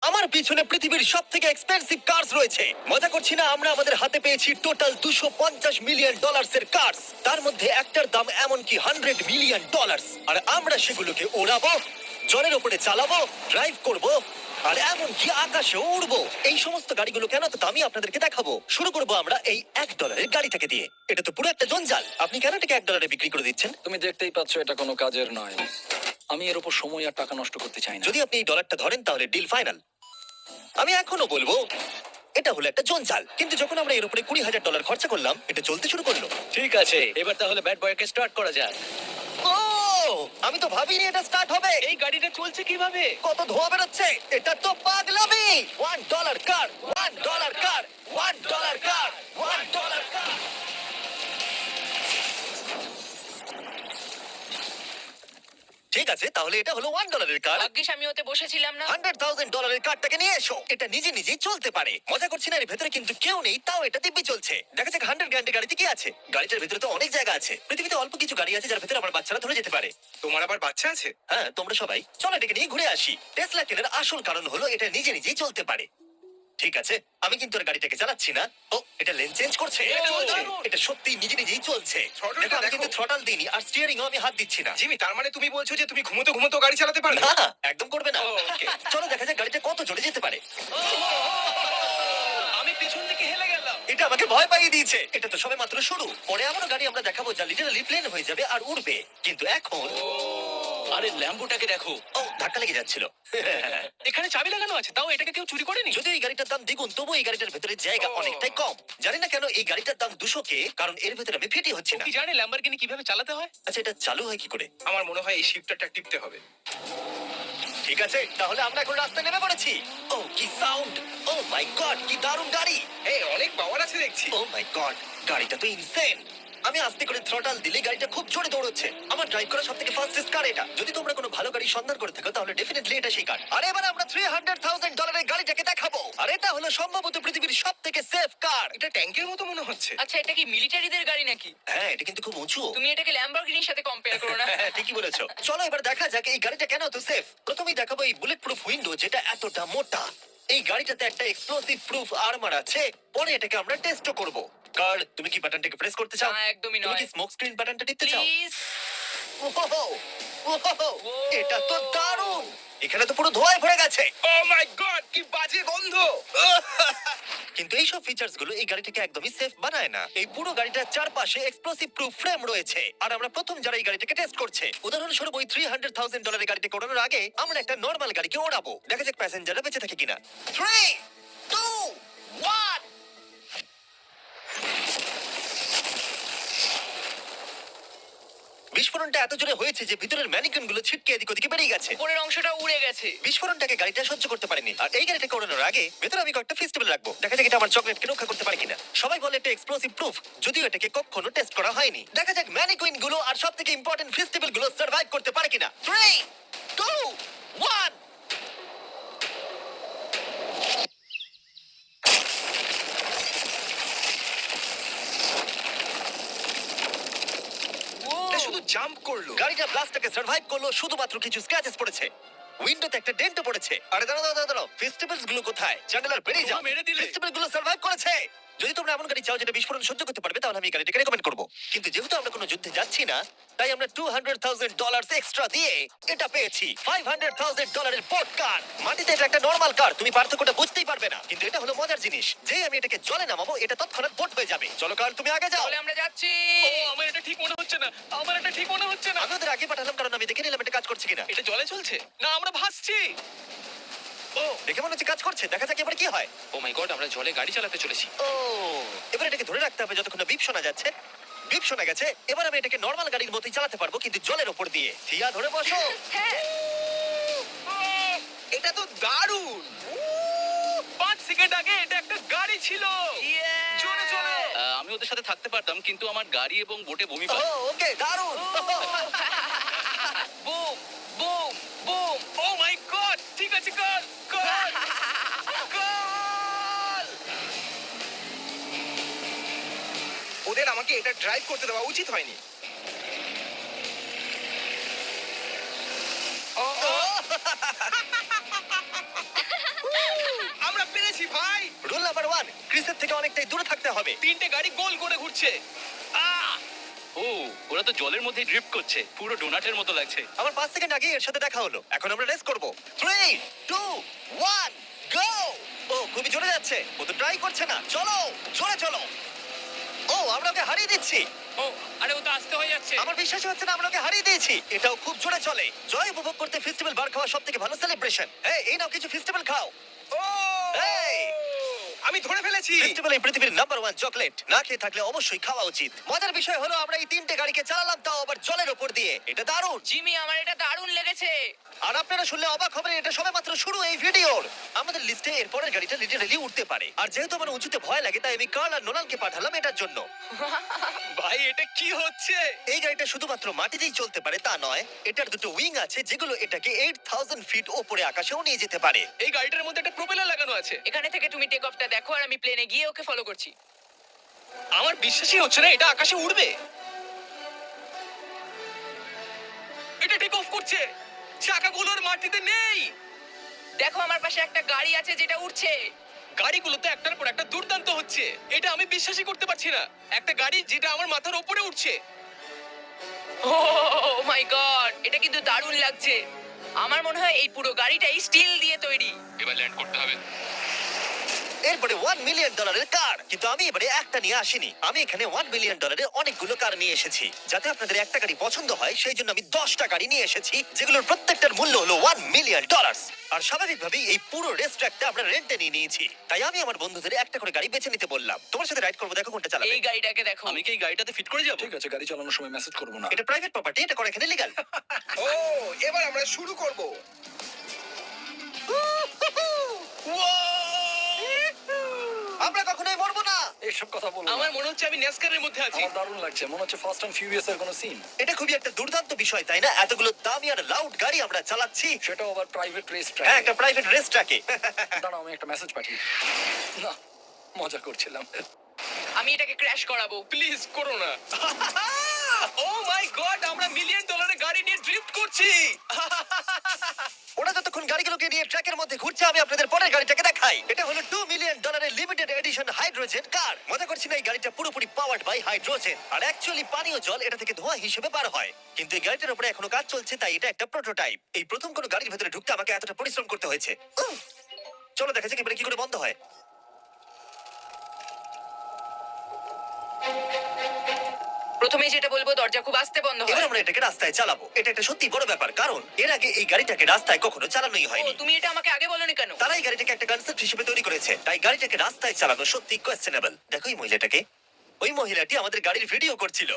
আমার পিছনে পৃথিবীর সব থেকে এক্সপেন্সিভ কার্স রয়েছে। মজা করছি না, আমরা আমাদের হাতে পেয়েছি টোটাল $250 মিলিয়ন এর কার্স। তার মধ্যে একটার দাম এমনকি $100 মিলিয়ন। আর আমরা সেগুলোকে ওড়াবো, জলের ওপরে চালাবো, ড্রাইভ করব, আর এমনকি আকাশে উড়বো। এই সমস্ত গাড়িগুলো কেন তো আমি আপনাদেরকে দেখাবো। শুরু করবো আমরা এই $1 গাড়িটাকে দিয়ে। এটা তো পুরো একটা জঞ্জাল। আপনি কেন এটাকে $1 বিক্রি করে দিচ্ছেন? তুমি দেখতেই পাচ্ছ এটা কোনো কাজের নয়। আমি এর উপর সময় আর টাকা নষ্ট করতে চাই না। যদি আপনি এই ডলারটা ধরেন তাহলে ডিল ফাইনাল। আমি এখনো বলবো এটা হলো একটা জঞ্জাল, কিন্তু যখন আমরা এর উপরে $20,000 খরচা করলাম, এটা চলতে শুরু করলো। ঠিক আছে, এবার তাহলে ব্যাড বয়কে স্টার্ট করা যায়। ও, আমি তো ভাবিনি এটা স্টার্ট হবে। এই গাড়িটা চলছে কিভাবে? কত ধোঁয়া বেরোচ্ছে, এটা তো পাগলামি। $1 কার, $1 কার, $1 কার, $1 কার। ঠিক আছে, তাহলে এটা হলো $1 কার। ভাগ্যিস আমি ওতে বসেছিলাম না। $100,000 কারটাকে নিয়ে এসো। এটা নিজে নিজেই চলতে পারে। মজা করছি না, এর ভেতরে কিন্তু কেউ নেই, তাও এটা দিব্যি চলছে। দেখা যাক 100 গ্র্যান্ডের গাড়িতে কি আছে। গাড়িটার ভেতরে তো অনেক জায়গা আছে। পৃথিবীতে অল্প কিছু গাড়ি আছে যার ভেতরে আমার বাচ্চারা ধরে যেতে পারে। তোমার আবার বাচ্চা আছে? হ্যাঁ, তোমরা সবাই চলো এটাকে নিয়ে ঘুরে আসি। টেসলা কেনার আসল কারণ হলো এটা নিজে নিজেই চলতে পারে। ঠিক আছে, আমি কিন্তু আর গাড়িটাকে চালাচ্ছি না। ও, এটা লেন চেঞ্জ করছে। এটা ও, দারুণ। এটা সত্যি নিজে নিজেই চলছে। Throttle-টা দেখো, আমি দেখো। কিন্তু থ্রটাল দিইনি, আর স্টিয়ারিং আমি হাত দিচ্ছি না। জিমি, তার মানে তুমি বলছো যে তুমি ঘুমোতে ঘুমোতে গাড়ি চালাতে পারবে? না, একদম করবে না। ও, okay. চলো দেখা যাক গাড়িটা কত জোরে যেতে পারে। আমি পিছন দিকে হেলে গেলাম। এটা আমাকে ভয় পাইয়ে দিয়েছে। এটা তো সবে মাত্র শুরু। পরে এমনও গাড়ি আমরা দেখাবো যা লিটারালি প্লেন হয়ে যাবে আর উড়বে। কিন্তু এখন আরে ল্যাম্বোটাকে দেখো, ও, ধাক্কা লেগে যাচ্ছিল। এখানে চাবি লাগানো আছে, তাও এটাকে কেউ চুরি করেনি। যদিও এই গাড়িটার দাম দ্বিগুণ, তবু এই গাড়িটার ভেতরে জায়গা ও। অনেকটাই কম। জানি না কেন এই গাড়িটার দাম 200K, কারণ এর ভেতরে আমি ফিটি হচ্ছে না। কি জানে ল্যাম্বরগিনি কিভাবে চালাতে হয়? আচ্ছা, এটা চালু হয় কি করে? আমার মনে হয় এই শিফটারটা টিপতে হবে। ঠিক আছে, তাহলে আমরা এখন রাস্তায় নেমে পড়েছি। ও, কি সাউন্ড! ও মাই গড, কি দারুণ গাড়ি! এই অনেক পাওয়ার আছে দেখছি। ও মাই গড, গাড়িটা তো ইনসেন। আমি আস্তে করে থ্রটাল দিলে গাড়িটা খুব জোরে দৌড়চ্ছে। আমার ড্রাইভ করা সবথেকে ফাস্টেস্ট কার এটা। যদি তোমরা কোনো ভালো গাড়ি সন্ধান করে থাকো তাহলে ডেফিনেটলি এটা সেই কার। আর এবার আমরা $300,000 এর গাড়িটাকে দেখাবো। আর এটা হলো সম্ভবত পৃথিবীর সবথেকে সেফ কার। এটা ট্যাঙ্কের মতো মনে হচ্ছে। আচ্ছা, এটা কি মিলিটারিদের গাড়ি নাকি? হ্যাঁ, এটা কিন্তু খুব উঁচু। তুমি এটাকে ল্যাম্বরগিনির সাথে কম্পেয়ার করো না। হ্যাঁ, ঠিকই বলেছো। চলো এবার দেখা যাক এই গাড়িটা কেন এত সেফ। প্রথমেই দেখাবো এই বুলেট প্রুফ উইন্ডো, যেটা এতটা মোটা। এই গাড়িটাতে একটা এক্সপ্লোসিভ প্রুফ আর্মার আছে। পরে এটাকে আমরা টেস্টও করব। কার, তুমি কি বাটনটাকে প্রেস করতে চাও? না, একদমই তুমি নয়। কি স্মোক স্ক্রিন বাটনটা টিপতে চাও? প্লিজ। ওহো, ওহো, এটা তো দারুণ। এখানে তো পুরো ধোঁয়ায় ভরে গেছে। ও মাই গড, কি বাজে গন্ধ! কিন্তু এইসব ফিচার্স গুলো এই গাড়িটাকে একদমই সেফ বানায় না। এই পুরো গাড়িটার চারপাশে এক্সপ্লোসিভ প্রুফ ফ্রেম রয়েছে। আর আমরা প্রথম যারা এই গাড়িটাকে টেস্ট করছে, উদাহরণস্বরূপ ওই $300,000 এর গাড়িটাকে ওড়ানোর আগে আমরা একটা নর্মাল গাড়িকে ওড়াবো। দেখা যাক প্যাসেঞ্জাররা বেঁচে থাকে কিনা। 3, 2, 1। বিস্ফোরণটা এত জোরে হয়েছে যে ভিতরের ম্যানিকুইন গুলো ছিটকে এদিক ওদিকে বেরিয়ে গেছে। উপরের অংশটা উড়ে গেছে। বিস্ফোরণটাকে গাড়িটা সহ্য করতে পারেনি। আর এই গাড়িটাকে ওড়ানোর আগে ভেতরে আমি কয়েকটা ফেস্টিভ্যাল রাখবো। দেখা যাক এটা আমার চকলেটকে রক্ষা করতে পারে কিনা। সবাই বলে এটা এক্সপ্লোসিভ প্রুফ, যদিও এটাকে কখনো টেস্ট করা হয়নি। দেখা যাক ম্যানিকুইন গুলো আর সবথেকে ইম্পর্টেন্ট ফেস্টিভ্যাল গুলো সার্ভাইভ করতে পারে কিনা। 3, 2, 1। এটা শুধু জাম্প করলো। গাড়িটা ব্লাস্টটাকে সার্ভাইভ করলো, শুধুমাত্র কিছু স্ক্র্যাচেস পড়েছে। উইন্ডোতে একটা ডেন্টও পড়েছে। আরে দাঁড়াও দাঁড়াও দাঁড়াও, ফেস্টিভ্যালস গুলো কোথায়? চ্যান্ডেলার বেরিয়ে যাও। তোমরা মেরে দিলে। ফেস্টিভ্যাল গুলো সার্ভাইভ করেছে। যদি তোমরা এমন গাড়ি চাও যেটা বিস্ফোরণ সহ্য করতে পারবে, তাহলে আমি এই গাড়িটাকে রেকমেন্ড করবো। কিন্তু যেহেতু আমরা কোনো যুদ্ধে যাচ্ছি না, তাই আমরা $200,000 এক্সট্রা দিয়ে এটা পেয়েছি। $500,000 এর পোর্ট কার। মাটিতে এটা একটা নর্মাল কার, তুমি পার্থক্যটা বুঝতেই পারবে না। কিন্তু এটা হলো মজার জিনিস, যেই আমি এটাকে জলে নামাবো এটা তৎক্ষণাৎ বোট হয়ে যাবে। চলো কার, তুমি আগে যাও। তাহলে আমরা যাচ্ছি। ও, আমার এটা ঠিক মনে হচ্ছে না, আমার এটা ঠিক মনে হচ্ছে না। আমি ওদের আগে পাঠালাম কারণ আমি দেখে নিলাম এটা কাজ করছে কিনা। এটা জলে চলছে না, আমরা ভাসছি। ও, দেখে মনে হচ্ছে কাজ করছে। দেখা যাক এবার কি হয়। ও মাই গড, আমরা জলে গাড়ি চালাতে চলেছি। ও, এবার এটাকে ধরে রাখতে হবে যতক্ষণ না বিপ শোনা যাচ্ছে। বিপ শোনা গেছে। এবার আমি এটাকে নর্মাল গাড়ির মতোই চালাতে পারবো, কিন্তু জলের ওপর দিয়ে। থিয়া, ধরে বসো। হ্যাঁ। এটা তো দারুণ। 5 সেকেন্ড আগে এটা একটা গাড়ি ছিল। Yeah! জোরে জোরে। আমি ওদের সাথে থাকতে পারতাম, কিন্তু আমার গাড়ি এবং বোটে বমি ও, পায়। ওকে, দারুণ। Boom boom boom. Oh my god, ঠিক আছে, কর কর কর। ওদের আমাকে এটা ড্রাইভ করতে দেওয়া উচিত হয়নি। ও, ও, ওয়ান, ক্রিসের থেকে অনেকটাই দূরে থাকতে হবে। তিনটে গাড়ি গোল করে ঘুরছে। আহ! ও ওরা তো জলের মধ্যে ড্রিফট করছে, পুরো ডোনাটের মতো লাগছে। আমার 5 সেকেন্ড আগে এর সাথে দেখা হলো। এখন আমরা রেস করব। 3 2 1 গো! ও খুবই জোরে যাচ্ছে। ও তো ট্রাই করছে না। চলো, জোরে চলো। ও আমরা ওকে হারিয়ে দিচ্ছি। ও আরে ও তো আসতে হয়ে যাচ্ছে। আমার বিশ্বাসই হচ্ছে না আমরা ওকে হারিয়ে দিয়েছি। এটাও খুব জোরে চলে। জয় উপভোগ করতে ফেস্টিভ্যাল বার খাওয়া সবথেকে ভালো সেলিব্রেশন। এই নাও কিছু ফেস্টিভ্যাল খাও। ও এই আমি ধরে ফেলেছি। ফেস্টিভ্যাল এই পৃথিবীর নাম্বার 1 চকলেট। না খেয়ে থাকলে অবশ্যই খাওয়া উচিত। মজার বিষয় হলো আমরা এই তিনটে গাড়িকে চালালাম, তাও আবার জলের উপর দিয়ে। এটা দারুণ। জিমি আমার এটা দারুণ লেগেছে। আর আপনারা শুনলে অবাক হবেন, এটা সবেমাত্র শুরু এই ভিডিওর। আমাদের লিস্টে এর পরের গাড়িটা লিটারালি উঠতে পারে। আর যেহেতু আমার উঁচুতে ভয় লাগে, তাই আমি কার্ল আর নোলানকে পাঠালাম এটার জন্য। ভাই এটা কি হচ্ছে? এই গাড়িটা শুধুমাত্র মাটিতেই চলতে পারে তা নয়, এটার দুটো উইং আছে যেগুলো এটাকে 8000 ফিট ওপরে আকাশেও নিয়ে যেতে পারে। এই গাড়িটার মধ্যে একটা প্রোপেলার লাগানো আছে। এখানে থেকে তুমি টেক অফটা দেখো আর আমি প্লেনে গিয়ে ওকে ফলো করছি। আমার বিশ্বাসই হচ্ছে না এটা আকাশে উড়বে। এটা টেক অফ করছে। চাকাগুলোর মাটিতে নেই। দেখো আমার পাশে একটা গাড়ি আছে যেটা উঠছে। গাড়িগুলোতে একটার পর একটা দুর্দান্ত হচ্ছে। এটা আমি বিশ্বাসই করতে পারছি না। একটা গাড়ি যেটা আমার মাথার উপরে উঠছে। ও মাই গড, এটা কিন্তু দারুণ লাগছে। আমার মনে হয় এই পুরো গাড়িটাই স্টিল দিয়ে তৈরি। এবার ল্যান্ড করতে হবে। এরপরে $1 মিলিয়ন কার। কিন্তু আমি এবারে একটা নিয়ে আসিনি। আমি এখানে $1 মিলিয়ন অনেকগুলো কার নিয়ে এসেছি। যাতে আপনাদের একটা গাড়ি পছন্দ হয় সেই জন্য আমি 10টা গাড়ি নিয়ে এসেছি, যেগুলোর প্রত্যেকটার মূল্য হলো $1 মিলিয়ন। আর স্বাভাবিকভাবেই এই পুরো রেস ট্র্যাকটা আমরা রেন্টে নিয়ে নিয়েছি। তাই আমি আমার বন্ধুদের একটা করে গাড়ি বেছে নিতে বললাম। তোমার সাথে রাইড করবো, দেখো কোনটা চালাবে। এই গাড়িটাকে দেখো। আমি কি এই গাড়িটাতে ফিট করে যাব? ঠিক আছে, গাড়ি চালানোর সময় মেসেজ করবো না। এটা প্রাইভেট প্রপার্টি, এটা করা এখানে লিগ্যাল। ও এবার আমরা শুরু করব। আমরা কখনোই মরবো না। এইসব কথা বলবো আমার না। মনে হচ্ছে আমি ন্যাসকারের মধ্যে আছি। আমার দারুণ লাগছে, মনে হচ্ছে ফার্স্ট অ্যান্ড ফিউরিয়াস এর কোনো সিন। এটা খুবই একটা দুর্দান্ত বিষয়, তাই না? এতগুলো দামি আর লাউড গাড়ি আমরা চালাচ্ছি। সেটাও আবার প্রাইভেট রেস হ্যাঁ, ট্র্যাক। একটা প্রাইভেট রেস ট্র্যাকে। দাঁড়াও, আমি একটা মেসেজ পাঠিয়ে দিই। না, মজা করছিলাম। আমি এটাকে ক্র্যাশ করাবো। প্লিজ করো না। ও মাই গড, আমরা $1 মিলিয়ন গাড়ি নিয়ে ড্রিফট করছি। ওরা যতক্ষণ গাড়িগুলোকে নিয়ে ট্র্যাকের মধ্যে ঘুরছে, আমি আপনাদের পরের গাড়িটাকে দেখাই। এটা হলো $2 million limited edition hydrogen car. মজা করছি না, এই গাড়িটা পুরোপুরি পাওয়ার্ড বাই হাইড্রোজেন। আর অ্যাকচুয়ালি পানীয় জল এটা থেকে ধোঁয়া হিসেবে বার হয়। কিন্তু এই গাড়িটার উপরে এখনো কাজ চলছে, তাই এটা একটা প্রোটোটাইপ। এই প্রথম কোনো গাড়ির ভেতরে ঢুকতে আমাকে এতটা পরিশ্রম করতে হয়েছে। চলো দেখা যাক এবারে কি করে বন্ধ হয়। প্রথমে যেটা বলবো, দরজা খুব আস্তে বন্ধ এবার হয়। আমরা এটাকে রাস্তায় চালাবো। এটা একটা সত্যি বড় ব্যাপার, কারণ এর আগে এই গাড়িটাকে রাস্তায় কখনো চালানোই ও, হয়নি। তুমি এটা আমাকে আগে বলনি কেন? তারা এই গাড়িটাকে একটা কনসেপ্ট হিসেবে তৈরি করেছে, তাই গাড়িটাকে রাস্তায় চালানো সত্যি কোয়েশ্চেনেবল। দেখো এই মহিলাটাকে। ওই মহিলাটি আমাদের গাড়ির ভিডিও করছিল।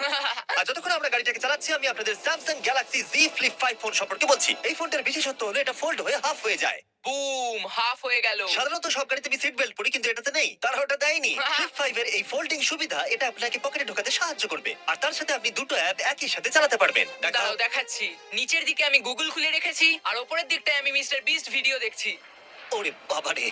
আর যতক্ষণ আমরা গাড়িটাকে চালাচ্ছি, আমি আপনাদের Samsung Galaxy Z Flip 5 phone সম্পর্কে বলছি। এই ফোনটার বিশেষত্ব হলো এটা ফোল্ড হয়ে হাফ হয়ে যায়। বুম, হাফ হয়ে গেল। সাধারণত সব গাড়িতে আমি সিট বেল্ট পরি, কিন্তু এটাতে নেই। তারা ওটা দেয়নি। ফ্লিপ 5 এর এই ফোল্ডিং সুবিধা এটা আপনাকে পকেটে ঢোকাতে সাহায্য করবে। আর তার সাথে আপনি দুটো অ্যাপ একই সাথে চালাতে পারবেন। দেখাও। দাঁড়াও দেখাচ্ছি। নিচের দিকে আমি গুগল খুলে রেখেছি আর উপরের দিকটায় আমি মিস্টার বিস্ট ভিডিও দেখছি। ওরে বাবারে,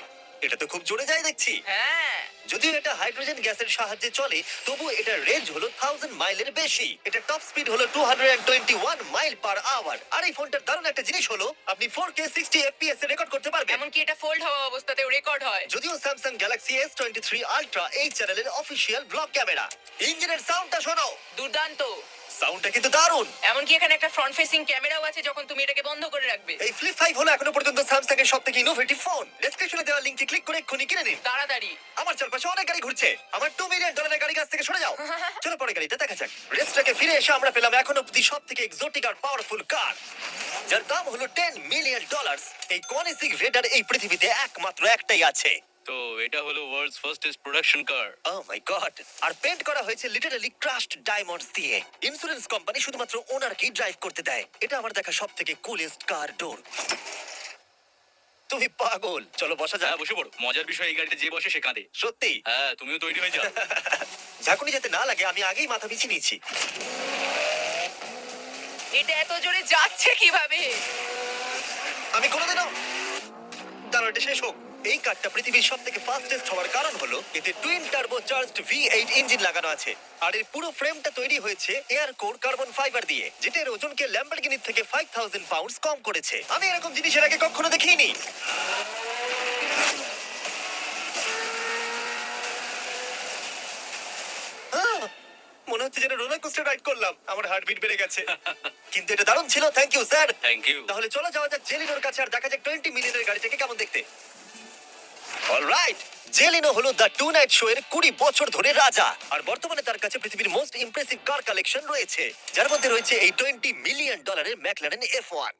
এটা তো খুব জোরে যায় দেখছি। হ্যাঁ, যদিও এটা হাইড্রোজেন গ্যাসের সাহায্যে চলে, তবু এটার রেঞ্জ হলো 1000 মাইলের বেশি। এটা টপ স্পিড হলো 221 মাইল পার আওয়ার। আর এই ফোনটার দারুণ একটা জিনিস হলো আপনি 4K 60 FPS এ রেকর্ড করতে পারবেন। এমনকি এটা ফোল্ড হওয়া অবস্থাতেও রেকর্ড হয়। যদিও স্যামসাং গ্যালাক্সি S23 আলট্রা এই চ্যানেলের অফিসিয়াল ব্লগ ক্যামেরা। ইঞ্জিনের সাউন্ডটা শোনো, দুর্দান্ত। সাউন্ডটা কিন্তু দারুণ। এমনকি এখানে একটা ফ্রন্ট ফেসিং ক্যামেরাও আছে যখন তুমি এটাকে বন্ধ করে রাখবে। এই ফ্লিপ 5 হলো এখনো পর্যন্ত স্যামসাং এর সবথেকে ইনোভেটিভ ফোন। ডেসক্রিপশনে দেওয়া লিংকটি ক্লিক করে এক্ষুনি কিনে নিন। তাড়াতাড়ি। আমার চারপাশে অনেক গাড়ি ঘুরছে। আমার $2 মিলিয়ন গাড়ি কাছ থেকে সরে যাও। চলো পরে গাড়িটা দেখা যাক। রেসটাকে ফিরে এসে আমরা পেলাম এখন অব্দি সব থেকে এক্সোটিক আর পাওয়ারফুল কার, যার দাম হলো $10 মিলিয়ন। এই কনিসিক ভেডার এই পৃথিবীতে একমাত্র একটাই আছে। তো এটা হলো world's fastest production car. Oh my God! আর পেন্ট করা হয়েছে লিটারালি ক্রাশড ডায়মন্ডস দিয়ে। ইন্স্যুরেন্স কোম্পানি শুধুমাত্র ওনারকেই ড্রাইভ করতে দেয়। এটা আমার দেখা সব থেকে কুলেস্ট কার ডোর। তুমি পাগল। চলো বসা যাক। হ্যাঁ বসে পড়ো। মজার বিষয়, এই গাড়িতে যে বসে সে কাঁদে। সত্যি হ্যাঁ, তুমিও তৈরি হয়ে যাও। ঝাঁকুনি যাতে না লাগে, আমি আগেই মাথা পিছিয়ে নিয়েছি। এটা এত জোরে যাচ্ছে কিভাবে? আমি কোনোদিনও দাঁড়াও, এটা শেষ হোক। এই কারটা পৃথিবীর সব থেকে ফাস্টেস্ট হওয়ার কারণ হলো এতে twin turbo charged V8 engine লাগানো আছে। আর এর পুরো ফ্রেমটা তৈরি হয়েছে এয়ার কোর কার্বন ফাইবার দিয়ে, যেটা এর ওজনকে ল্যাম্বরগিনি থেকে 5000 পাউন্ডস কম করেছে। আমি এরকম জিনিসের আগে কখনো দেখিনি। হচ্ছে যেন রোলার কোস্টার রাইড করলাম। আমার হার্টবিট বেড়ে গেছে। কিন্তু এটা দারুণ ছিল, thank you sir. Thank you. তাহলে চলো যাওয়া যাক জেলিনোর কাছে আর দেখা যাক 20 মিলিয়নের গাড়িটাকে কেমন দেখতে। অলরাইট, জেলিনো হলো দ্য টু নাইট শো এর 20 বছর ধরে রাজা, আর বর্তমানে তার কাছে পৃথিবীর মোস্ট ইমপ্রেসিভ কার কালেকশন রয়েছে, যার মধ্যে রয়েছে এই $20 মিলিয়ন ম্যাকলারেন F1।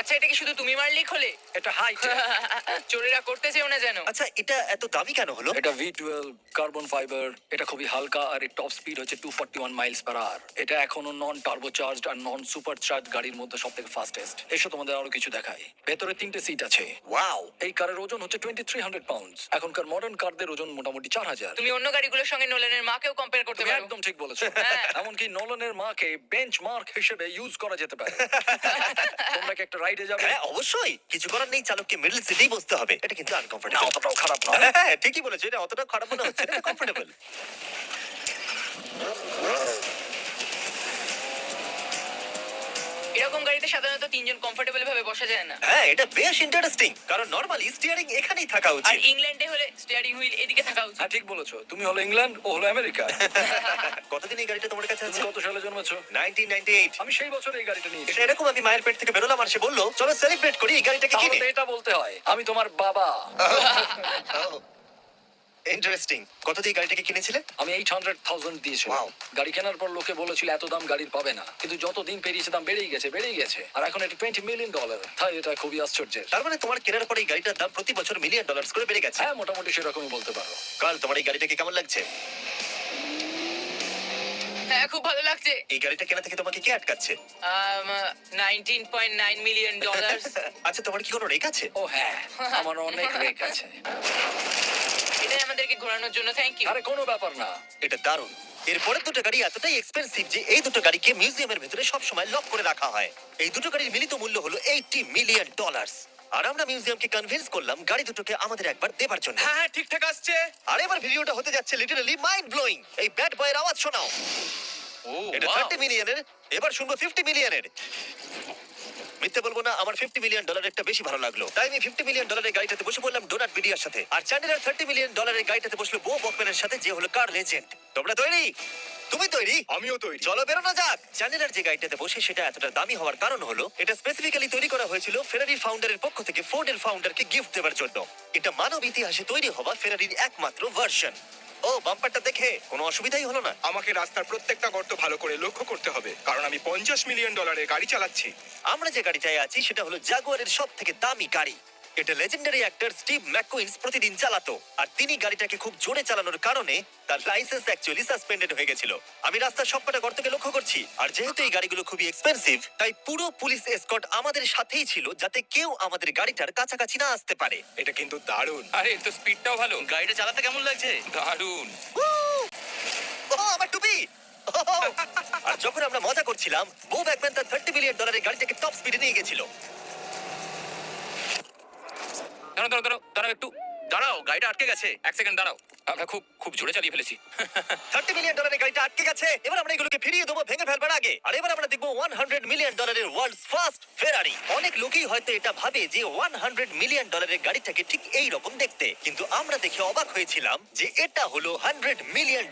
আচ্ছা, এটা কি শুধু তুমি মারলেই খোলে? এটা হাইট। চোরেরা করতে চেও না যেন। আচ্ছা, এটা এত দামি কেন হলো? এটা V12 কার্বন ফাইবার। এটা খুবই হালকা আর এর টপ স্পিড হচ্ছে 241 মাইলস পার আওয়ার। এটা এখনো নন টার্বো চার্জড আর নন সুপার চার্জ গাড়ির মধ্যে সবথেকে ফাস্টেস্ট। এসো তোমাদের আরো কিছু দেখাই। ভেতরে 3টে সিট আছে। ওয়াও, এই কারের ওজন হচ্ছে 2300 পাউন্ডস। এখনকার মডার্ন কারদের ওজন মোটামুটি 4000। তুমি অন্য গাড়িগুলোর সঙ্গে নোলানের মাকেও কম্পেয়ার করতে তুমি পারো। একদম ঠিক বলেছো। হ্যাঁ। এমনকি নোলানের মাকে বেঞ্চমার্ক হিসেবে ইউজ করা যেতে পারে। তোমরা কি একটা রাইডে যাবে? হ্যাঁ অবশ্যই, কিছু করার নেই, চালককে মিডল সিটেই বসতে হবে। এটা কিন্তু না, আনকমফোর্টেবল। অতটাও খারাপ নয়। হ্যাঁ ঠিকই বলেছো, এটা অতটা খারাপ মনে হচ্ছে না, কমফোর্টেবল। এরকম গাড়িতে সাধারণত তিনজন কমফোর্টেবল ভাবে বসা যায় না। হ্যাঁ, এটা বেশ ইন্টারেস্টিং, কারণ নরমালি স্টিয়ারিং এখানেই থাকা আর উচিত। ইংল্যান্ডে হলে স্টিয়ারিং হুইল এদিকে থাকা উচিত। হ্যাঁ ঠিক বলেছো। তুমি হলো ইংল্যান্ড, ও হলো আমেরিকা। কতদিন এই গাড়িটা তোমার কাছে তুমি আছে? কত সালে জন্মেছো? 1998। আমি সেই বছর এই গাড়িটা নিয়েছি। এটা এরকম আমি মায়ের পেট থেকে বেরোলাম আর সে বললো চলো সেলিব্রেট করি এই গাড়িটাকে তাহলে কিনে। তো এটা বলতে হয় আমি তোমার বাবা। ইন্টারেস্টিং। কত দিয়ে গাড়িটাকে কিনেছিলে? আমি 800,000 দিয়েছিলাম। Wow. গাড়ি কেনার পর লোকে বলেছিল এত দাম গাড়ির পাবে না, কিন্তু যত দিন পেরিয়েছে দাম বেড়েই গেছে। আর এখন এটা $20 মিলিয়ন। তাই এটা খুবই আশ্চর্যের। তার মানে তোমার কেনার পরে এই গাড়িটার দাম প্রতি বছর $1 মিলিয়ন করে বেড়ে গেছে। হ্যাঁ মোটামুটি সেরকমই বলতে পারো। কাল তোমার এই গাড়িটাকে কেমন লাগছে? হ্যাঁ, খুব ভালো লাগছে। এই গাড়িটা কেনা থেকে তোমাকে কে আটকাচ্ছে? $19.9 মিলিয়ন। আচ্ছা, তোমার কি কোনো রেক আছে? ও হ্যাঁ, আমার অনেক রেক আছে। এটাই আমাদেরকে ঘোরানোর জন্য থ্যাংক ইউ। আরে কোনো ব্যাপার না। এটা দারুণ। এরপরের দুটো গাড়ি এতটাই এক্সপেন্সিভ যে এই দুটো গাড়িকে মিউজিয়ামের ভেতরে সবসময় লক করে রাখা হয়। এই দুটো গাড়ির মিলিত মূল্য হলো $80 মিলিয়ন। আর আমরা মিউজিয়ামকে কনভিন্স করলাম গাড়ি দুটোকে আমাদের একবার দেবার জন্য। হ্যাঁ হ্যাঁ ঠিকঠাক আসছে। আর এবার ভিডিওটা হতে যাচ্ছে লিটারালি মাইন্ড ব্লোয়িং। এই ব্যাড বয়ের আওয়াজ শোনাও। ও এটা 30 মিলিয়নের, এবার শুনবো 50 মিলিয়নের। মিথ্যে বলবো না, আমার $50 মিলিয়ন একটা বেশি ভালো লাগলো, তাই আমি $50 মিলিয়ন গাড়িটাতে বসে পড়লাম ডোনাট বিডিয়ার সাথে। আর চ্যান্ডেলার $30 মিলিয়ন গাড়িটাতে বসলো বো বকম্যানের সাথে, যে হলো কার লেজেন্ড। তোমরা তৈরি? তুমি তৈরি? আমিও তৈরি। চলো বেরোনো যাক। চ্যান্ডেলার যে গাড়িটাতে বসে সেটা এতটা দামি হওয়ার কারণ হলো এটা স্পেসিফিক্যালি তৈরি করা হয়েছিল ফেরারির ফাউন্ডারের পক্ষ থেকে ফোর্ডের ফাউন্ডারকে গিফট দেওয়ার জন্য। এটা মানব ইতিহাসে তৈরি হওয়া ফেরারির একমাত্র ভার্সন। ও, বাম্পারটা দেখে কোনো অসুবিধাই হলো না। আমাকে রাস্তার প্রত্যেকটা গর্ত ভালো করে লক্ষ্য করতে হবে, কারণ আমি $50 মিলিয়ন গাড়ি চালাচ্ছি। আমরা যে গাড়িটায় আছি সেটা হলো জাগুয়ারের সব থেকে দামি গাড়ি। এটা লেজেন্ডারি অ্যাক্টর স্টিভ ম্যাককুইন্স প্রতিদিন চালাতো, আর তিনি গাড়িটাকে খুব জোরে চালানোর কারণে তার লাইসেন্স অ্যাকচুয়ালি সাসপেন্ডেড হয়ে গেছিল। আমি রাস্তার সবকটা গর্তকে লক্ষ্য করছি, আর যেহেতু এই গাড়িগুলো খুবই এক্সপেন্সিভ তাই পুরো পুলিশ এসকর্ট আমাদের সাথেই ছিল, যাতে কেউ আমাদের গাড়িটার কাছাকাছি না আসতে পারে। এটা কিন্তু দারুণ। আরে এর তো স্পিডটাও ভালো। গাড়িটা চালাতে কেমন লাগছে? দারুণ। ও, আমার টুপি! ওহ! আর যখন আমরা মজা করছিলাম, বো ব্যাকম্যান তার $30 মিলিয়ন গাড়িটাকে টপ স্পিডে নিয়ে গেছিল। দাঁড়াও একটু। দাঁড়াও, গাড়িটা আটকে গেছে। 1 সেকেন্ড দাঁড়াও। আমরা খুব জোরে চালিয়ে ফেলেছি। $30 মিলিয়ন গাড়িটা আটকে গেছে। এবার আমরা এগুলোকে ফিরিয়ে দেবো ভেঙে ফেলবার আগে। আর এবার আমরা দেখবো $100 মিলিয়ন ওয়ার্ল্ডস ফার্স্ট ফেরারি। অনেক লোকই হয়তো এটা ভাবে যে $100 মিলিয়ন গাড়িটাকে ঠিক এই রকম দেখতে, কিন্তু আমরা দেখে অবাক হয়েছিলাম যে এটা হলো $100 মিলিয়ন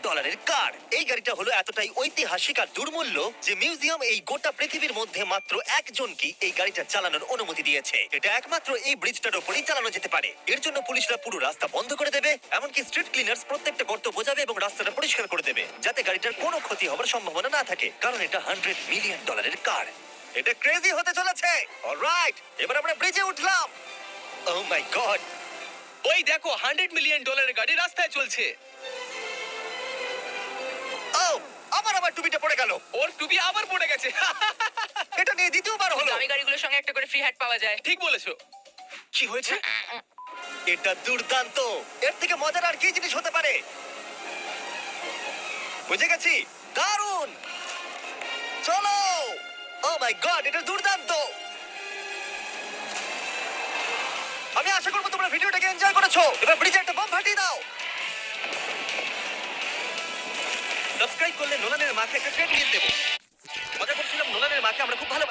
কার। এই গাড়িটা হলো এতটাই ঐতিহাসিক আর দুর্মূল্য যে মিউজিয়াম এই গোটা পৃথিবীর মধ্যে মাত্র একজনকে এই গাড়িটা চালানোর অনুমতি দিয়েছে। এটা একমাত্র এই ব্রিজটার উপরেই চালানো যেতে পারে। এর জন্য পুলিশরা পুরো রাস্তা বন্ধ করে দেবে, এমনকি স্ট্রিট ক্লিনার্স প্রত্যেকটা গর্ত বোঝাবে এবং রাস্তাটা পরিষ্কার করে দেবে, যাতে গাড়িটার কোনো ক্ষতি হওয়ার সম্ভাবনা না থাকে, কারণ এটা $100 মিলিয়ন কার। এটা ক্রেজি হতে চলেছে। অলরাইট, এবার আমরা ব্রিজে উঠলাম। ও মাই গড! ওই দেখো, $100 মিলিয়ন গাড়ি রাস্তায় চলছে। ও, আমার টুপিটা পড়ে গেল। ওর টুপি আবার পড়ে গেছে। এটা নিয়ে দ্বিতীয়বার হলো। দামি গাড়িগুলোর সঙ্গে একটা করে ফ্রি হ্যাট পাওয়া যায়। ঠিক বলেছো। কি হয়েছে? এটা দুর্দান্ত। এর থেকে মজার আর কি জিনিস হতে পারে? বুঝে গেছি, দারুণ। চলো। ও মাই গড, এটা দুর্দান্ত। আমি আশা করবো তোমরা ভিডিওটাকে এনজয় করেছো। এবার ব্রিজে একটা বম ফাটিয়ে দাও। সাবস্ক্রাইব করলে নোলানের মাকে একটা ট্রেড দিয়ে দেবো। মজা করছিলাম, নোলানের মাকে আমরা খুব ভালো